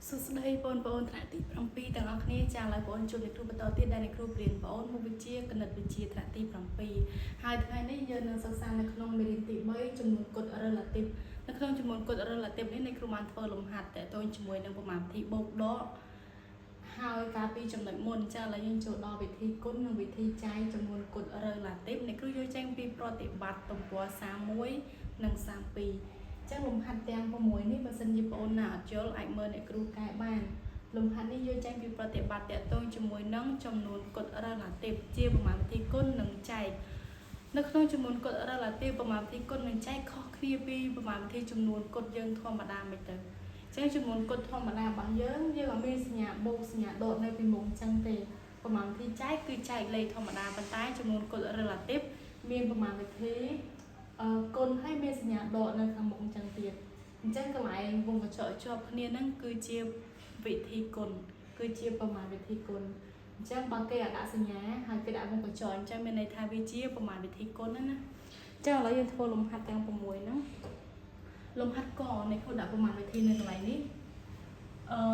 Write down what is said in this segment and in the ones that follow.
សួស្តីបងប្អូនថ្នាក់ទី7ទាំងអស់គ្នាចា៎ឡើយបងជួបអ្នកគ្រូបន្តទៀតដែលអ្នកគ្រូរៀនបងមុខវិជ្ជាគណិតវិទ្យាថ្នាក់ទី7ហើយថ្ងៃនេះយើងនឹងសិក្សានៅក្នុងមេរៀនទី3ចំនួនគុត relative នៅក្នុងចំនួនគុត relative នេះអ្នកគ្រូបានធ្វើលំហាត់តេតូនជាមួយនឹងប្រមាណវិធីបូកដកហើយកាលពីចំណុចមុនចា៎ឥឡូវយើងចូលដល់វិធីគុណនិងវិធីចែកចំនួនគុត relative អ្នកគ្រូយកចេញពីប្រតិបត្តិទំព័រ31និង32ចឹងលំហាត់ទាំង6នេះបើសិនជាបងណាអត់យល់អាចមើលអ្នកគ្រូកែបានលំហាត់នេះយកចេញពីប្រតិបត្តិតកតងជាមួយនឹងចំនួនគុត relative ជាប្រមាណវិធីគុណនិងចែកនៅក្នុងចំនួនគុត relative ប្រមាណវិធីគុណនិងចែកខុសគ្នាពីប្រមាណវិធីចំនួនគុតយើងធម្មតាមិនទៅចឹងចំនួនគុតធម្មតារបស់យើងអត់មានសញ្ញាបូកសញ្ញាដកនៅពីមុខចឹងទេប្រមាណវិធីចែកគឺចែកលេខធម្មតាប៉ុន្តែចំនួនគុត relative មានប្រមាណវិធីគុណឲ្យមានសញ្ញាដកនៅខាងមុខអញ្ចឹងទៀតអញ្ចឹងកន្លែងវងកញ្ចក់ជាប់គ្នាហ្នឹងគឺជាវិធីគុណគឺជាប្រមាណវិធីគុណអញ្ចឹងបើគេអាចដាក់សញ្ញាហើយគេដាក់វងកញ្ចក់អញ្ចឹងមានន័យថាវាជាប្រមាណវិធីគុណណាអញ្ចឹងឥឡូវយើងធ្វើលំហាត់ទាំង6ហ្នឹងលំហាត់កនេះគ្រូដាក់ប្រមាណវិធីនៅកន្លែងនេះ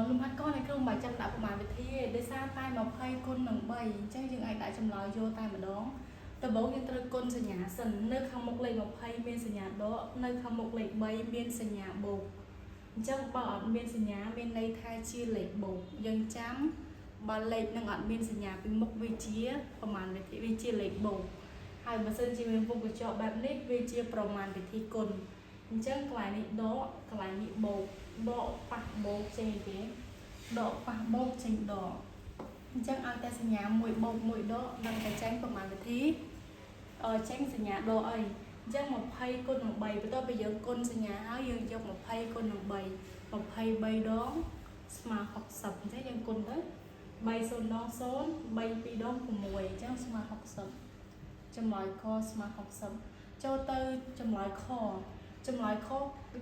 លំហាត់កនេះគ្រូមិនបាច់ចាំដាក់ប្រមាណវិធីទេដោយសារតែ20គុណនឹង3អញ្ចឹងយើងអាចដាក់ចម្លើយយកតែម្ដងដំបូងយើងត្រូវគុណសញ្ញាសិននៅខាងមុខលេខ20មានសញ្ញាដកនៅខាងមុខលេខ3មានសញ្ញាបូកអញ្ចឹងបើអត់មានសញ្ញាមានន័យថាជាលេខបូកយើងចាំបើលេខនឹងអត់មានសញ្ញាពីមុខវាជាប្រមាណវិធីវាជាលេខបូកហើយបើសិនជាមានវងកញ្ចក់បែបនេះវាជាប្រមាណវិធីគុណអញ្ចឹងកន្លែងនេះដកកន្លែងនេះបូកដកប៉ះបូកចេញទេដកប៉ះបូកចេញដកអញ្ចឹងឲ្យតែសញ្ញាមួយបូកមួយដកនឹងតែចេញប្រមាណវិធីចេញសញ្ញាដកអីអញ្ចឹង20គុណនឹង3បន្ទាប់ពីយើងគុណសញ្ញាហើយយើងយក20គុណនឹង3 23ដងស្មើ60អញ្ចឹងយើងគុណទៅ30ដង0 32ដង6អញ្ចឹងស្មើ60ចម្លើយខស្មើ60ចូលទៅចម្លើយខ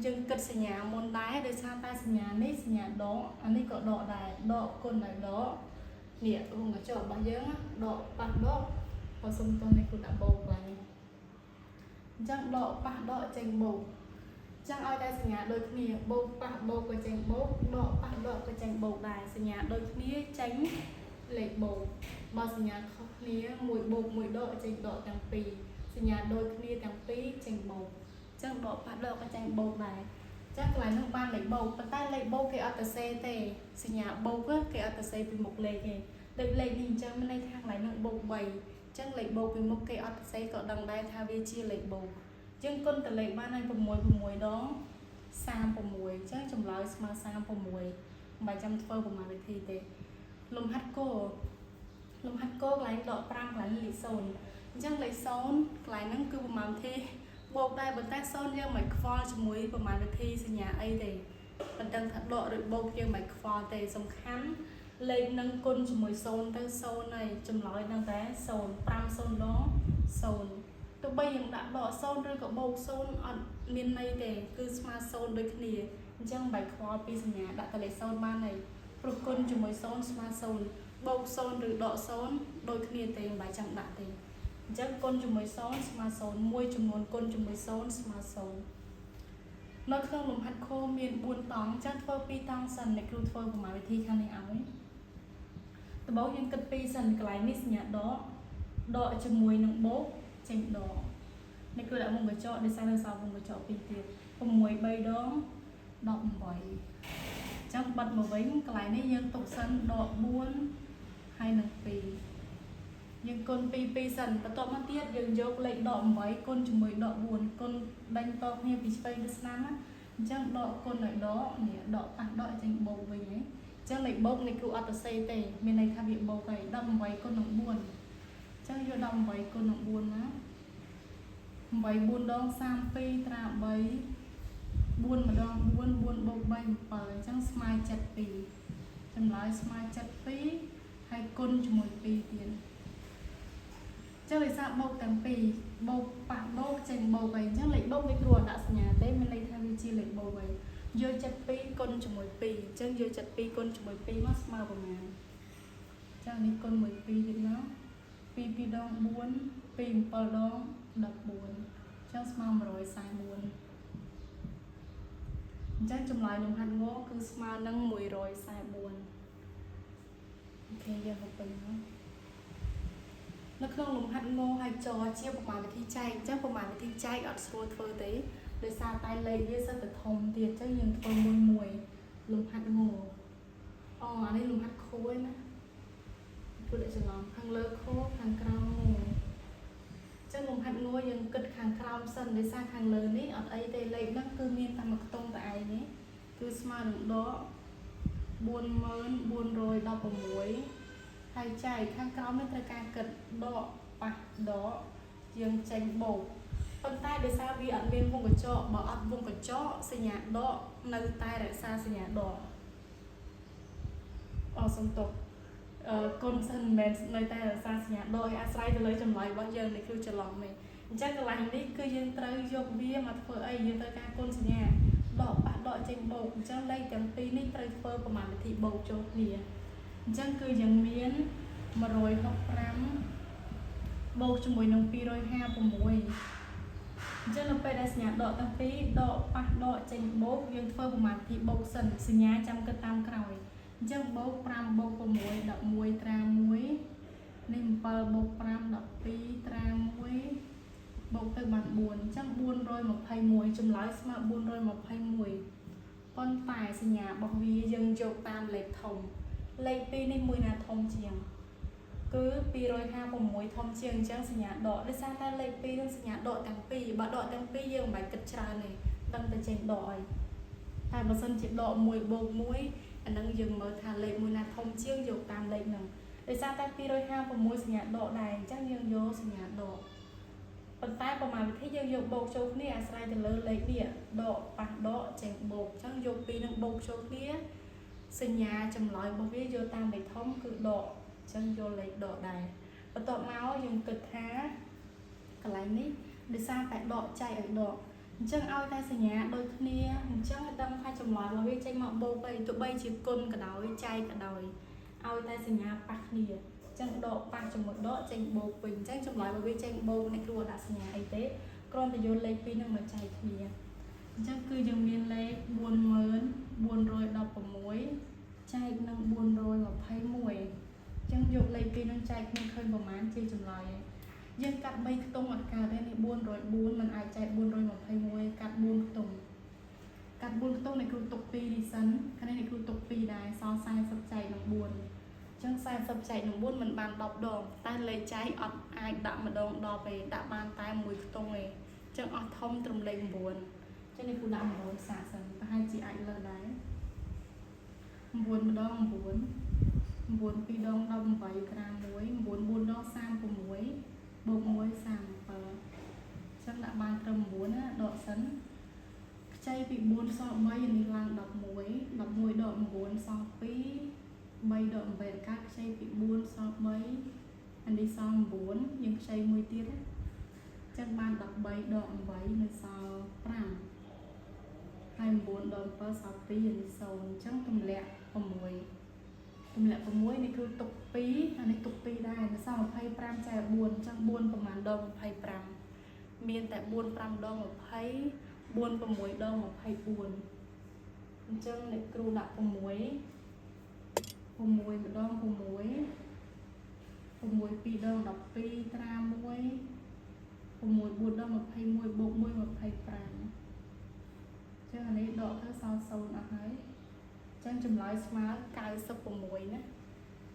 យើងគិតសញ្ញាមុនដែរដោយសារតែសញ្ញានេះសញ្ញាដកអានេះក៏ដកដែរដកគុណដោយដកនេះវងកញ្ចក់របស់យើងដកប៉ះដកបើសុំតោះនេះគ្រូដាក់បូកឡើងនេះអញ្ចឹងដកប៉ះដកចេញបូកអញ្ចឹងឲ្យតែសញ្ញាដូចគ្នាបូកប៉ះបូកក៏ចេញបូកដកប៉ះដកក៏ចេញបូកដែរសញ្ញាដូចគ្នាចេញលេខបូកបើសញ្ញាខុសគ្នាមួយបូកមួយដកចេញដកទាំងពីរសញ្ញាដូចគ្នាទាំងពីរចេញបូកអញ្ចឹងដកប៉ះដកក៏ចេញបូកដែរចឹងកន្លែងនោះបានលេខបូកប៉ុន្តែលេខបូកគេអត់ទៅសេទេសញ្ញាបូកគេអត់ទៅសេពីមុខលេខទេដូចលេខនេះអញ្ចឹងមានន័យថាកន្លែងនោះបូក3អញ្ចឹងលេខបូកពីមុខគេអត់ទៅសេក៏ដឹងដែរថាវាជាលេខបូកយើងគុណតលេខបានឲ្យ6 6ដង36អញ្ចឹងចម្លើយស្មើ36មិនបាច់ចាំធ្វើប្រមាណវិធីទេលំហាត់គោកន្លែងដក5កន្លែងលេខ0អញ្ចឹងលេខ0កន្លែងហ្នឹងគឺប្រមាណវិធីបូកដែរប៉ុន្តែ0យើងមិនខ្វល់ជាមួយប្រមាណវិធីសញ្ញាអីទេប៉ុន្តែថាដកឬបូកយើងមិនខ្វល់ទេសំខាន់លេខនឹងគុណជាមួយ0ទៅ0ហើយចម្លើយនឹងតែ0 5 0ដង0ទោះបីយើងដាក់ដក0ឬក៏បូក0អត់មានន័យទេគឺស្មើ0ដូចគ្នាអញ្ចឹងមិនបាច់ខ្វល់ពីសញ្ញាដាក់តែលេខ0បានហើយព្រោះគុណជាមួយ0ស្មើ0បូក0ឬដក0ដូចគ្នាទេមិនបាច់ចាំដាក់ទេអញ្ចឹងគុណជាមួយ0ស្មើ0មួយចំនួនគុណជាមួយ0ស្មើ0នៅក្នុងលំហាត់ខមាន4តង់អញ្ចឹងធ្វើ2តង់សិនអ្នកគ្រូធ្វើប្រមាណវិធីខាងនេះឲ្យដំបូងយើងគិត2សិនកន្លែងនេះសញ្ញាដកជាមួយនឹងបូកចេញដកនេះគឺដាក់វងកញ្ចក់ដោយសារនៅសល់វងកញ្ចក់2ទៀត6 3ដង18អញ្ចឹងបិទមកវិញកន្លែងនេះយើងទុកសិនដក4ហើយនឹង2យើងគុណ2សិនបន្ទាប់មកទៀតយើងយកលេខដក8គុណជាមួយដក4គុណដេញតគ្នាពីឆ្វេងទៅស្ដាំណាអញ្ចឹងដកគុណឲ្យដកនេះដកប៉ះដកចេញបូកវិញហ៎អញ្ចឹងលេខបូកនេះគ្រូអត់ទៅសេទេមានន័យថាវាបូកហើយ18គុណនឹង4អញ្ចឹងយក18គុណនឹង4ណា8 4ដង32ត្រា3 4ម្ដង4 4បូក3 7អញ្ចឹងស្មើ72ចម្លើយស្មើ72ហើយគុណជាមួយ2ទៀតចឹងលេខសាបូកទាំងពីរបូកប៉ះបូកចេញបូកហើយអញ្ចឹងលេខបូកនេះគ្រូអត់ដាក់សញ្ញាទេមានន័យថាវាជាលេខបូកហើយយក72គុណជាមួយ2អញ្ចឹងយក72គុណជាមួយ2មកស្មើប្រមាណអញ្ចឹងនេះគុណមួយ2ទៀតណា2 2ដង4 2 7ដង14អញ្ចឹងស្មើ144 ចឹងចម្លើយលំហាត់ងគឺស្មើនឹង144អូខេយើងទៅពេញហើយនៅក្នុងលំហាត់ងហើយចជាប្រមាណវិធីចែកអញ្ចឹងប្រមាណវិធីចែកអត់ស្រួលធ្វើទេដោយសារតែលេខវាសិតតែធំទៀតអញ្ចឹងយើងធ្វើមួយលំហាត់ងអូអានេះលំហាត់ខូចណាព្រោះតែច្រឡំខាងលើខូខាងក្រោមងចឹងលំហាត់ងយើងគិតខាងក្រោមសិនដោយសារខាងលើនេះអត់អីទេលេខហ្នឹងគឺមានតែមួយខ្ទង់តែឯងនេះគឺស្មើនឹងដក4416ហើយចែកខាងក្រោមនេះត្រូវការគិតដកប៉ះដកយើងចេញបូកប៉ុន្តែដោយសារវាអត់មានវងកញ្ចក់បើអត់វងកញ្ចក់សញ្ញាដកនៅតែរក្សាសញ្ញាដកសំទុកកូនសិនមិនមែននៅតែរក្សាសញ្ញាដកឲ្យអាស្រ័យទៅលើចម្លើយរបស់យើងនេះគឺច្រឡំទេអញ្ចឹងកន្លែងនេះគឺយើងត្រូវយកវាមកធ្វើអីយើងត្រូវការគុណសញ្ញាដកប៉ះដកចេញបូកអញ្ចឹងលេខទាំងពីរនេះត្រូវធ្វើប្រមាណវិធីបូកចូលគ្នាអញ្ចឹងគឺយើងមាន165បូកជាមួយនឹង256អញ្ចឹងនៅពេលដែលសញ្ញាដកទាំងពីរដកប៉ះដកចេញបូកយើងធ្វើប្រមាណវិធីបូកសិនសញ្ញាចាំគិតតាមក្រោយអញ្ចឹងបូក5បូក6 11ត្រា1នេះ7បូក5 12ត្រា1បូកទៅបាន4អញ្ចឹង421ចម្លើយស្មើ421ប៉ុន្តែសញ្ញារបស់វាយើងយកតាមលេខធំលេខ2នេះមួយណាធំជាងគឺ256ធំជាងអញ្ចឹងសញ្ញាដកដោយសារតែលេខ2នឹងសញ្ញាដកទាំងពីរបើដកទាំងពីរយើងមិនបាច់គិតច្រើនទេដឹងតែចេញដកអីតែបើសិនជាដក1បូក1អានឹងយើងមើលថាលេខមួយណាធំជាងយកតាមលេខហ្នឹងដោយសារតែ256សញ្ញាដកដែរអញ្ចឹងយើងយកសញ្ញាដកប៉ុន្តែប្រមាណវិធីយើងយកបូកចូលគ្នាអាស្រ័យទៅលើលេខនេះដកប៉ះដកចេញបូកអញ្ចឹងយកពីរនឹងបូកចូលគ្នាសញ្ញាចម្លើយរបស់វាយកតាមលេខធំគឺដកអញ្ចឹងយកលេខដកដែរបន្ទាប់មកយើងគិតថាកន្លែងនេះដោយសារតែដកចែកឲ្យដកអញ្ចឹងឲ្យតែសញ្ញាដូចគ្នាអញ្ចឹងដឹងថាចម្លើយរបស់វាចេញមកបូកទៅទោះបីជាគុណក៏ដោយចែកក៏ដោយឲ្យតែសញ្ញាប៉ះគ្នាអញ្ចឹងដកប៉ះជាមួយដកចេញបូកវិញអញ្ចឹងចម្លើយរបស់វាចេញបូកនេះគ្រូអត់ដាក់សញ្ញាអីទេគ្រាន់តែយកលេខ2នឹងមកចែកគ្នាអញ្ចឹងគឺយើងមានលេខ40416ចែកនឹង421អញ្ចឹងយកលេខ2នឹងចែកគ្នាឃើញប្រមាណជាចម្លើយយើងកាត់3ខ្ទង់អត់កើតទេនេះ404មិនអាចចែក421កាត់4ខ្ទង់កាត់4ខ្ទង់នេះគ្រូទុក2នេះសិនខាងនេះគ្រូទុក2ដែរសល់40ចែកនឹង4អញ្ចឹង40ចែកនឹង4មិនបាន10ដងតែលេខចែកអត់អាចដាក់ម្ដង10ទេដាក់បានតែ1ខ្ទង់ទេអញ្ចឹងអស់ធំត្រឹមលេខ9អញ្ចឹងនេះគ្រូដាក់9សាកសិនប្រហែលជាអាចលើដែរ9ម្ដង9 9 2ដង18ក្រាម1 9 4ដង36បូក1 37ចឹងដាក់បានត្រឹម9ណាដកសិនខ្ចីពី4សល់3នេះឡើង11 11ដក9សល់2 3ដក8កាត់ខ្ចីពី4សល់3អានេះសល់9យើងខ្ចីមួយទៀតចឹងបាន13ដក8នៅសល់5ហើយ9ដក7សល់2អានេះ0អញ្ចឹងទម្លាក់6នេះគឺទុក2អានេះទុក2ដែរនៅសល់25ចែក4អញ្ចឹង4ប្រមាណដង25មានតែ4 5ដង20 4 6ដង24អញ្ចឹងអ្នកគ្រូដាក់6 6ម្ដង6 6 2ដង12ត្រា1 6 4ដង21បូក1 25អញ្ចឹងអានេះដកទៅសល់0អស់ហើយអញ្ចឹងចម្លើយស្មើ96ណា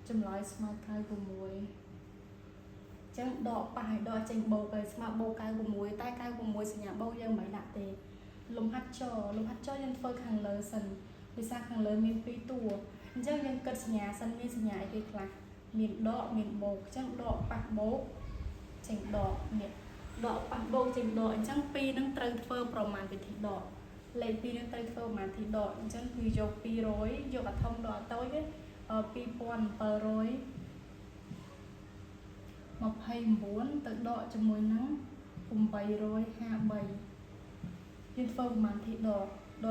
ចម្លើយស្មើ96អញ្ចឹងដកប៉ះឲ្យដកចេញបូកទៅស្មើបូក96តែ96សញ្ញាបូកយើងមិនដាក់ទេលំហាត់ចយើងធ្វើខាងលើសិនដោយសារខាងលើមាន2តួអញ្ចឹងយើងគិតសញ្ញាសិនមានសញ្ញាអីគេខ្លះមានដកមានបូកអញ្ចឹងដកប៉ះបូកចេញដកនេះដកប៉ះបូកចេញដកអញ្ចឹង2នឹងត្រូវធ្វើប្រមាណវិធីដកលេខ2នឹងត្រូវធ្វើប្រមាណវិធីដកអញ្ចឹងគឺយក200យកអាធំដកអាតូចទេ2729ទៅដកជាមួយនឹង853យើងធ្វើប្រមាណវិធីដ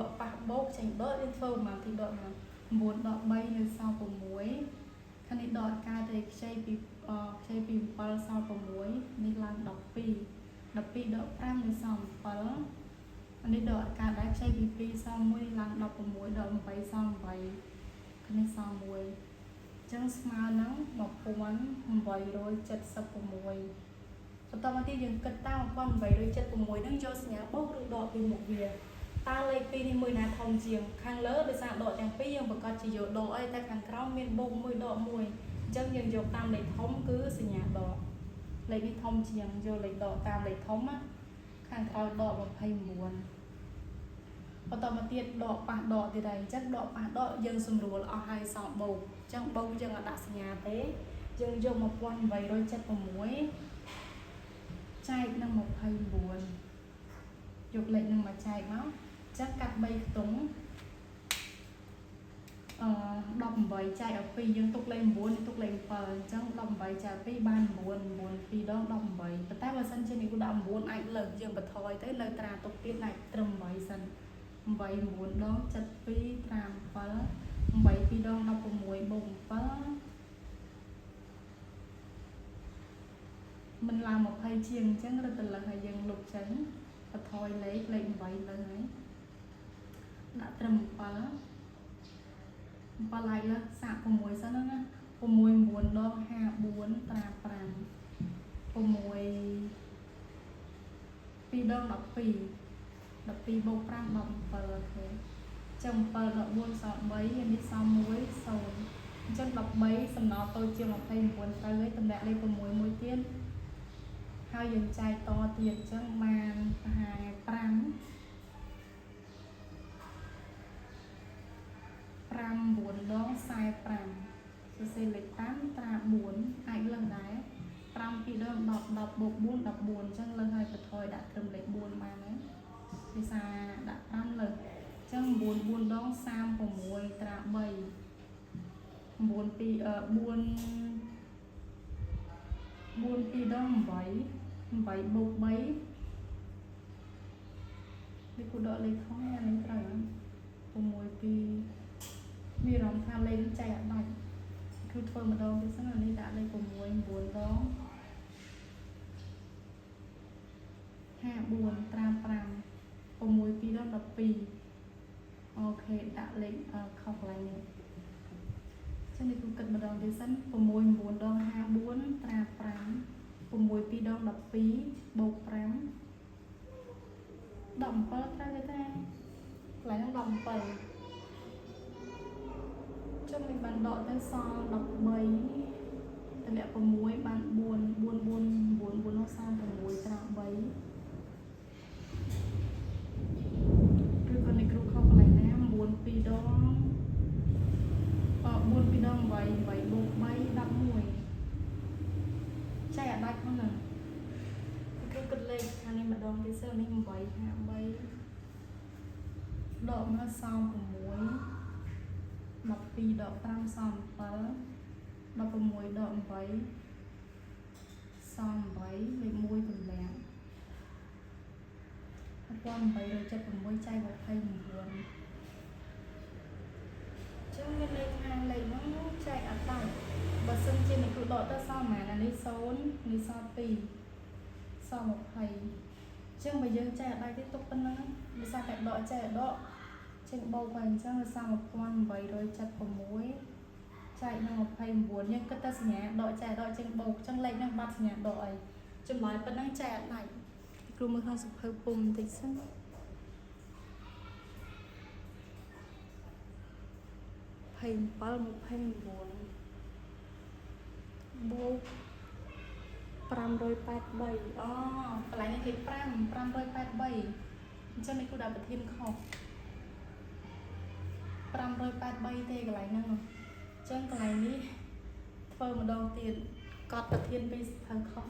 កប៉ះបូកចេញដកយើងធ្វើប្រមាណវិធីដកណា9ដក3នៅសល់6ខាងនេះដកកើតទៅខ្ចីពី7សល់6នេះឡើង12ដក5នៅសល់7 อันนี้ดอกการได้ใช้ปีซ่อมมวยลังดอกประมวยดอกไปซ่อมไปคันนี้ซ่อมมวยจังสมานังหมอกปวนใบโรยจัดสับประมวยตอนที่ยังกระตั้งวันใบโรยจัดประมวยนั่งโยสเนี่ยบอกดอกปีหมกเบียตาเลยปีนี้มือนาทองเจียงข้างเลิศโดยสารดอกอย่างปียังประกอบจะโยดอกไอ้แต่ข้างเท้าเมียนบงมือดอกมวยจังยังโยตามเลยท้องคือสัญญาดอกเลยนี่ทองเจียงโยเลยดอกตามเลยท้องอ่ะข้างเท้าดอกแบบไพ่มวนพอต่อมาเตียดดอกปะดอกที่ใดจังดอกปะดอกยังสมรู้เอาให้สองโบจังโบยังดักสัญญาเต้ยังโยมาปวนใบโรยจัดประมวยใจนั่งมาไพ่มวนยกเลยนั่งมาใจเนาะจักกัดใบตุงดอกใบใจเอาปียังตุกเลยบุญตุกเลยเปิดจังดอกใบใจปีบ้านบุญปีดอกใบแต่ว่าสันเชนิกูดอกบุญไอ้เลยยังบะทอยtớiเลยตราตุกติดไหนตรมใบสันใบบุญดอกจัดปีตรามเปิดใบปีดอกดอกมวยบ่งเปิดmình làm một hai chiên chẳng là tình là hai dân lục tránh và thôi lấy vậy là ấy đã trầm quá lại là sạc của mùi sao đó nè của mùi buồn đó hạ buồn trà pràm của mùi pi đơn đập pi bầu pràm đập bờ thế chồng bờ đập buồn sọt bấy em đi sau muối sầu chân đập bấy sầm nó tôi chưa một thay buồn tới tầm đại đây của mùi tiên hai dừng chai to tiền chân màn hai pram buồn đó sai pram sẽ lấy 8 tra buồn hai lần đấy pram khi đơn đọc đọc buồn chân lần hai phải thôi đã cầm lấy buồn mà đấy thì xa đã pram lần chân buồn đó sam của mùi tra bầy buồn pi buồn pi đó vậy bột bấy đi cụ đợi lấy không nghe lấy trời của mùi pi mi rong tham lên chạy ở đây cứ thôi mà đâu cái sáng này đã lấy của mùi buồn đó ha buồn tram pram của mùi pi đó là pi ok đã lấy không lại nữa cho nên cũng cần mà đòn cái sáng của mùi buồn đó ha buồn tram pram của mùi pi đó là pi bột pram đậm bớt ra cái ta lại nó đậm bầy cho mình bàn đọ tới so đọc bầy tại lẽ có muối bàn buồn nó sao có muối cho bấy rồi còn này cũng không lại nè buồn pi đó buồn pi đó vậy bột bấy đậm mùi chạy ở đây không nè cứ cất lên anh em mà đón cái sơ này vậy hạ bay đọ nó xong của muối đọc pi đọ tam xong tớ đọc của muối đọ vậy xong vậy lấy muối cùng lẹ quan vậy rồi cho cùng muối chay vào thay một buồn chứ bên đây hàng này nó chạy ở tay và sân trên này cứ đọ ta sao mà là lấy xốn lấy sao pi sau một thầy chứ bây giờ trẻ đây tiếp tục tân nữa vì sao phải đợi trẻ đó trên bầu quanh chứ là sao một con vậy rồi chặt vào muối chạy nó một thầy buồn nhưng cái ta nhẹ đợi trẻ đợi trên bầu chân lấy năng bắt nhẹ đợi chừng nói vẫn đang trẻ này cứ mới không sụp hơi bùm thì sao thầy bao một thầy buồn bầu 583อ๋อปลายนี้คือ583จะไม่กูได้ประเทศเขา583เตะกลายนั่งจังกลายนี้เฟิร์มดองตีนกอดประเทศไปทางเขา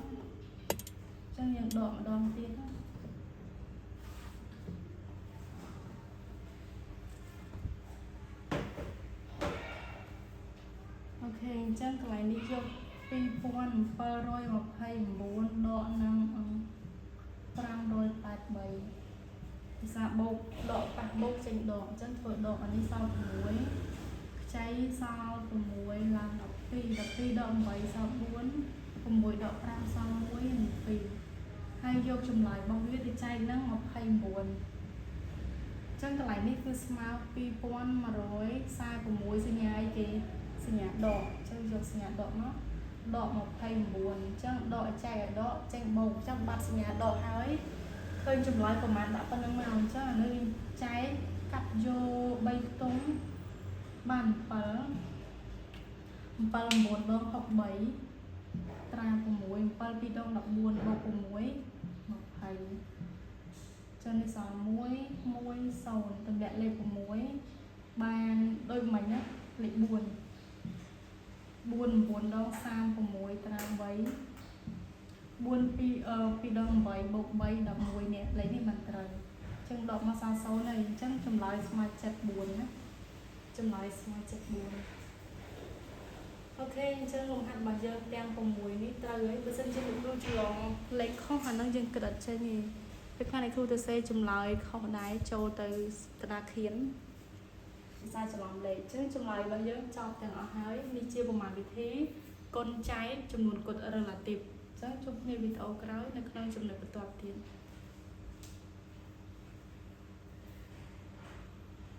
จังยังดอกดองตีนโอเคจังกลายนี้ยกปีปวนปลาโรยมาไผ่บุญดอกนัง583สาบกดอกปักบกเจงดอกจันเปิดดอกอันนี้เศร้าหมวยใช้เศร้าตัวหมวยลานดอกปีดอกใบเศร้าบุญตัวหมวยดอกปรางเศร้าหมวย1 ปีให้ยกจุ่มไหลบางวิธีใจนั่งมาไผ่บุญ ចឹងកន្លែងនេះគឺស្មើ2146សញ្ញាអីគេសញ្ញាដកចឹងយកសញ្ញាដកមកដក29ចឹងដកចែកឲ្យដកចេញបូកចឹងបាត់សញ្ញាដកហើយឃើញចម្លើយប្រហែលដាក់ប៉ុណ្្នឹងមកអញ្ចឹងអានេះចែកកាត់យក3ខ្ទង់បាន7 9 ដង 63 ត្រា6 7 2 ដង 14 បូក 6 20ចឹងនេះសល់1 1 0ទម្លាក់លេខ6បានដូចមិញណាលេខ4 4 9 ដង 36 ត្រា3 4 2 ដង 8 បូក 3 11នេះលេខនេះមិនត្រូវចឹងដកមកសល់0ហើយអញ្ចឹងចម្លើយស្មើ74ណាចម្លើយស្មើ74អូខេអញ្ចឹងលំហាត់របស់យើងទាំង6នេះត្រូវហើយបើសិនជាលោកគ្រូច្រឡំលេខខុសអាហ្នឹងយើងគិតអត់ចេញទេពេលខ្លះអ្នកគ្រូទៅសេចម្លើយខុសដែរចូលទៅតារាខៀនភាសាច្រឡំលេខអញ្ចឹងចម្លើយរបស់យើងចប់ទាំងអស់ហើយនេះជាប្រមាណវិធីកុនចែកចំនួនកុដ relative អញ្ចឹងជួបគ្នាវីដេអូក្រោយនៅក្នុងចំណុចបន្តទៀត